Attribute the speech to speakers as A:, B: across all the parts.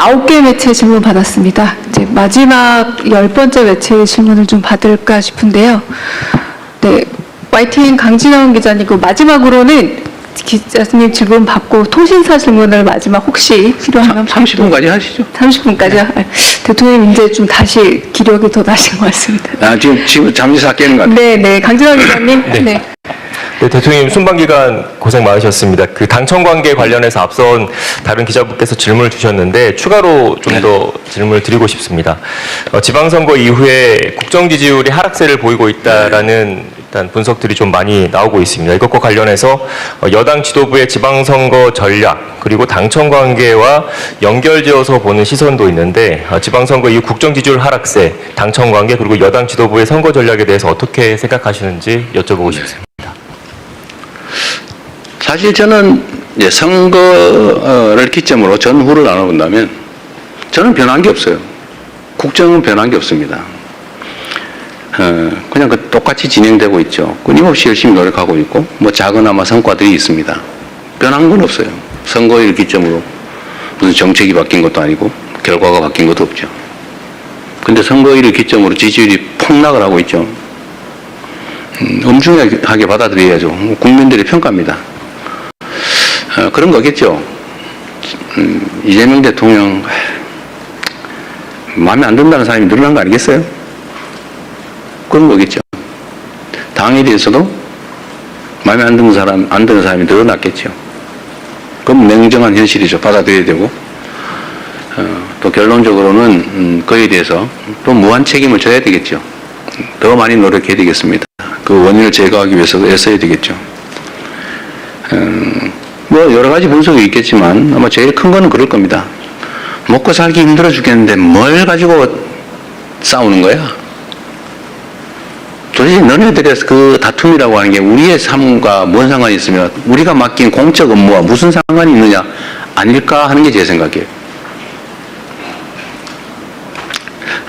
A: 9개 매체 질문 받았습니다. 이제 마지막 10번째 매체 질문을 좀 받을까 싶은데요. 네, YTN 강진원 기자님, 그 마지막으로는 기자님 질문 받고 통신사 질문을 마지막 혹시 필요하면
B: 30분까지 하시죠.
A: 30분까지요? 네. 대통령님 이제 좀 다시 기력이 더 나신 것 같습니다.
B: 지금 잠시 삭개는 것 같아요.
A: 네, 강진원 기자님. 네.
C: 네, 대통령님 순방기간 고생 많으셨습니다. 그 당청 관계 관련해서 앞선 다른 기자분께서 질문을 주셨는데 추가로 좀 더 질문을 드리고 싶습니다. 지방선거 이후에 국정 지지율이 하락세를 보이고 있다라는 일단 분석들이 좀 많이 나오고 있습니다. 이것과 관련해서 여당 지도부의 지방선거 전략 그리고 당청 관계와 연결지어서 보는 시선도 있는데 지방선거 이후 국정 지지율 하락세, 당청 관계 그리고 여당 지도부의 선거 전략에 대해서 어떻게 생각하시는지 여쭤보고 싶습니다.
B: 사실 저는 이제 선거를 기점으로 전후를 나눠본다면 저는 변한 게 없어요. 국정은 변한 게 없습니다. 그냥 똑같이 진행되고 있죠. 끊임없이 열심히 노력하고 있고 뭐 작은아마 성과들이 있습니다. 변한 건 없어요. 선거를 기점으로 무슨 정책이 바뀐 것도 아니고 결과가 바뀐 것도 없죠. 근데 선거일을 기점으로 지지율이 폭락을 하고 있죠. 엄중하게 받아들여야죠. 국민들의 평가입니다. 그런 거겠죠. 이재명 대통령 마음에 안 든다는 사람이 늘어난 거 아니겠어요? 그런 거겠죠. 당에 대해서도 마음에 안 드는 사람이 늘어났겠죠. 그럼 냉정한 현실이죠. 받아들여야 되고 또 결론적으로는 그에 대해서 또 무한 책임을 져야 되겠죠. 더 많이 노력해야 되겠습니다. 그 원인을 제거하기 위해서도 애써야 되겠죠. 뭐 여러 가지 분석이 있겠지만 아마 제일 큰 거는 그럴 겁니다. 먹고 살기 힘들어 죽겠는데 뭘 가지고 싸우는 거야? 도대체 너네들의 그 다툼이라고 하는 게 우리의 삶과 뭔 상관이 있으며 우리가 맡긴 공적 업무와 무슨 상관이 있느냐 아닐까 하는 게 제 생각이에요.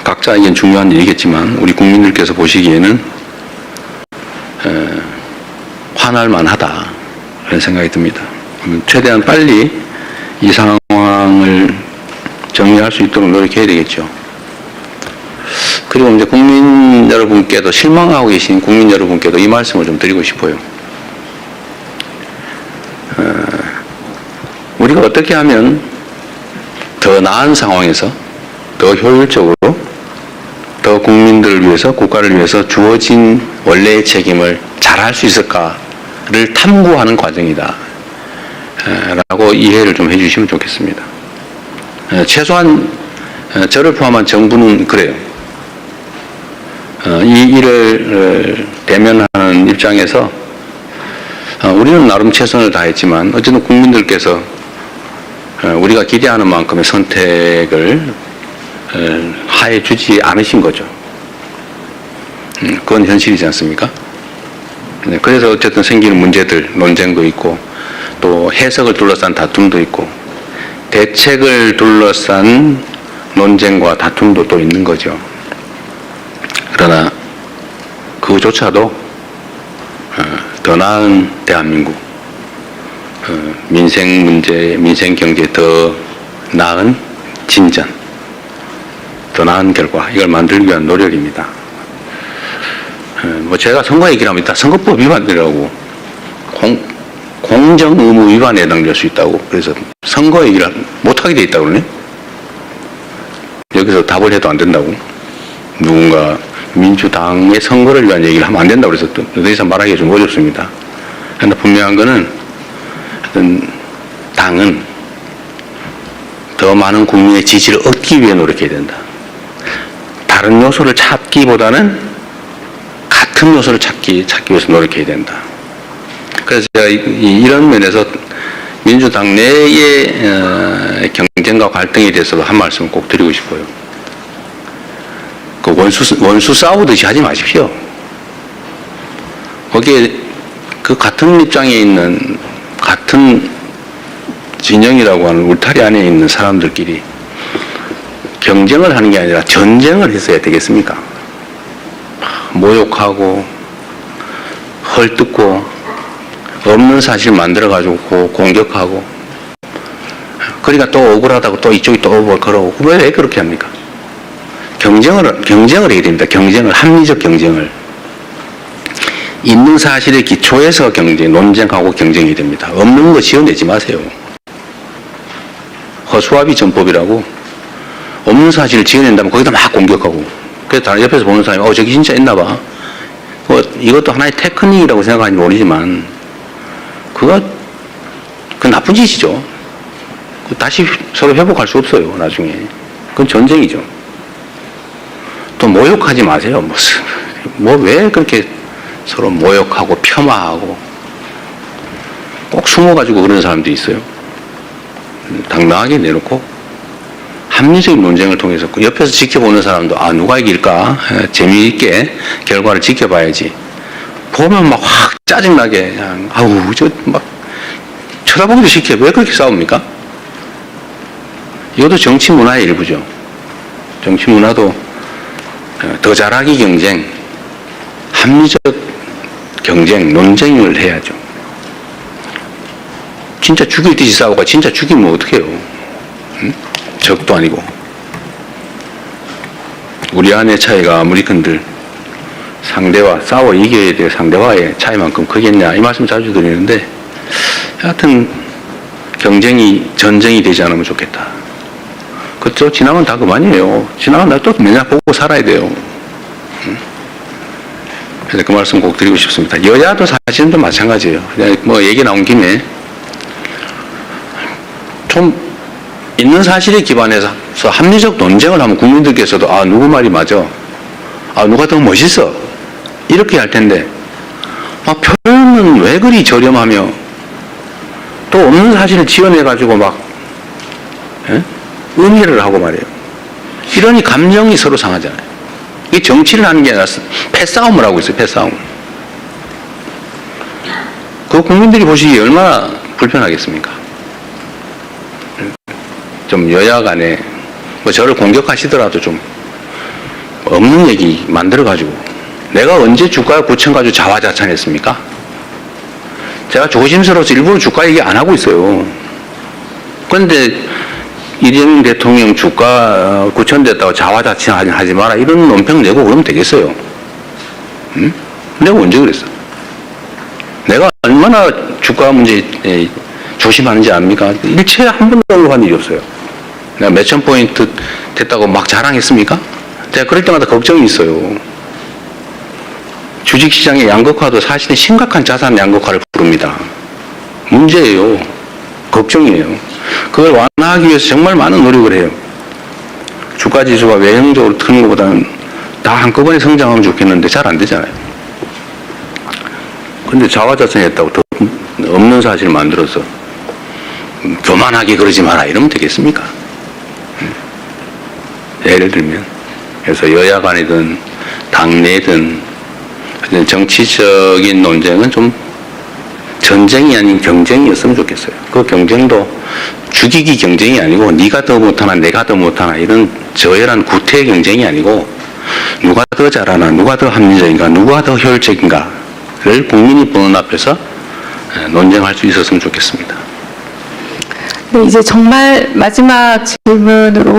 B: 각자에겐 중요한 일이겠지만 우리 국민들께서 보시기에는 화날만 하다 그런 생각이 듭니다. 최대한 빨리 이 상황을 정리할 수 있도록 노력해야 되겠죠. 그리고 이제 국민 여러분께도 실망하고 계신 국민 여러분께도 이 말씀을 좀 드리고 싶어요. 우리가 어떻게 하면 더 나은 상황에서 더 효율적으로 더 국민들을 위해서 국가를 위해서 주어진 원래의 책임을 잘할 수 있을까를 탐구하는 과정이다 라고 이해를 좀 해주시면 좋겠습니다. 최소한 저를 포함한 정부는 그래요. 이 일을 대면하는 입장에서 우리는 나름 최선을 다했지만 어쨌든 국민들께서 우리가 기대하는 만큼의 선택을 하해 주지 않으신 거죠. 그건 현실이지 않습니까? 그래서 어쨌든 생기는 문제들, 논쟁도 있고 또 해석을 둘러싼 다툼도 있고 대책을 둘러싼 논쟁과 다툼도 또 있는 거죠. 그러나 그조차도 더 나은 대한민국, 민생 문제, 민생 경제 더 나은 진전, 더 나은 결과 이걸 만들기 위한 노력입니다. 뭐 제가 선거 얘기를 합니다. 선거법 위반이라고 공정 의무 위반에 해당될 수 있다고 그래서 선거 얘기를 못하게 돼 있다고 그러네. 여기서 답을 해도 안 된다고 누군가 민주당의 선거를 위한 얘기를 하면 안 된다고 그래서 더 이상 말하기가 좀 어렵습니다. 그런데 분명한 거는 당은 더 많은 국민의 지지를 얻기 위해 노력해야 된다. 다른 요소를 찾기보다는 같은 요소를 찾기 위해서 노력해야 된다. 그래서 제가 이런 면에서 민주당 내의 경쟁과 갈등에 대해서도 한 말씀을 꼭 드리고 싶어요. 그 원수 싸우듯이 하지 마십시오. 거기에 그 같은 입장에 있는 같은 진영이라고 하는 울타리 안에 있는 사람들끼리 경쟁을 하는 게 아니라 전쟁을 했어야 되겠습니까? 모욕하고 헐뜯고 없는 사실 만들어가지고 공격하고 그러니까 또 억울하다고 또 이쪽이 또 그러고 왜 그렇게 합니까? 경쟁을 해야 됩니다. 경쟁을, 합리적 경쟁을. 있는 사실의 기초에서 논쟁하고 경쟁이 됩니다. 없는 거 지어내지 마세요. 허수아비 전법이라고 없는 사실을 지어낸다면 거기다 막 공격하고, 그래서 다른 옆에서 보는 사람이 저기 진짜 있나 봐. 이것도 하나의 테크닉이라고 생각하는지 모르지만 그 나쁜 짓이죠. 다시 서로 회복할 수 없어요. 나중에 그건 전쟁이죠. 또 모욕하지 마세요. 왜 그렇게 서로 모욕하고 폄하하고 꼭 숨어가지고 그런 사람도 있어요. 당당하게 내놓고 합리적인 논쟁을 통해서 옆에서 지켜보는 사람도 누가 이길까 재미있게 결과를 지켜봐야지. 보면 막 확 짜증나게 그냥 막 쳐다보기도 싫게 왜 그렇게 싸웁니까? 이것도 정치 문화의 일부죠. 정치 문화도 더 잘하기 경쟁, 합리적 경쟁, 논쟁을 해야죠. 진짜 죽일 듯이 싸우고 진짜 죽이면 어떡해요? 응? 적도 아니고. 우리 안의 차이가 아무리 큰들 상대와 싸워 이겨야 될 상대와의 차이만큼 크겠냐 이 말씀 자주 드리는데, 하여튼 전쟁이 되지 않으면 좋겠다. 그렇죠? 지나면 다 그만이에요. 지나면 나 또 맨날 보고 살아야 돼요. 그래서 그 말씀 꼭 드리고 싶습니다. 여야도 사실은 좀 마찬가지예요. 그냥 얘기 나온 김에 좀 있는 사실에 기반해서 합리적 논쟁을 하면 국민들께서도 누구 말이 맞아, 누가 더 멋있어 이렇게 할 텐데 표현은 왜 그리 저렴하며 또 없는 사실을 지어내가지고 막 의미를 하고 말이에요. 이러니 감정이 서로 상하잖아요. 이게 정치를 하는 게 아니라 패싸움을 하고 있어요. 패싸움. 그 국민들이 보시기에 얼마나 불편하겠습니까? 좀 여야 간에 저를 공격하시더라도 좀 없는 얘기 만들어가지고, 내가 언제 주가 9천 가지고 자화자찬했습니까? 제가 조심스러워서 일부러 주가 얘기 안 하고 있어요. 그런데 이재명 대통령 주가 9천 됐다고 자화자찬하지 마라 이런 논평 내고 그러면 되겠어요? 응? 내가 언제 그랬어? 내가 얼마나 주가 문제 조심하는지 압니까? 일체 한 번도 언급한 일이 없어요. 내가 몇천 포인트 됐다고 막 자랑했습니까? 제가 그럴 때마다 걱정이 있어요. 주식시장의 양극화도 사실은 심각한 자산 양극화를 부릅니다. 문제예요. 걱정이에요. 그걸 완화하기 위해서 정말 많은 노력을 해요. 주가지수가 외형적으로 트는 것보다는 다 한꺼번에 성장하면 좋겠는데 잘 안 되잖아요. 근데 자화자찬했다고 더 없는 사실을 만들어서 교만하게 그러지 마라 이러면 되겠습니까? 예를 들면, 그래서 여야 간이든 당내든 정치적인 논쟁은 좀 전쟁이 아닌 경쟁이었으면 좋겠어요. 그 경쟁도 죽이기 경쟁이 아니고 네가 더 못하나 내가 더 못하나 이런 저열한 구태 경쟁이 아니고 누가 더 잘하나 누가 더 합리적인가 누가 더 효율적인가를 국민이 보는 앞에서 논쟁할 수 있었으면 좋겠습니다.
A: 네, 이제 정말 마지막 질문으로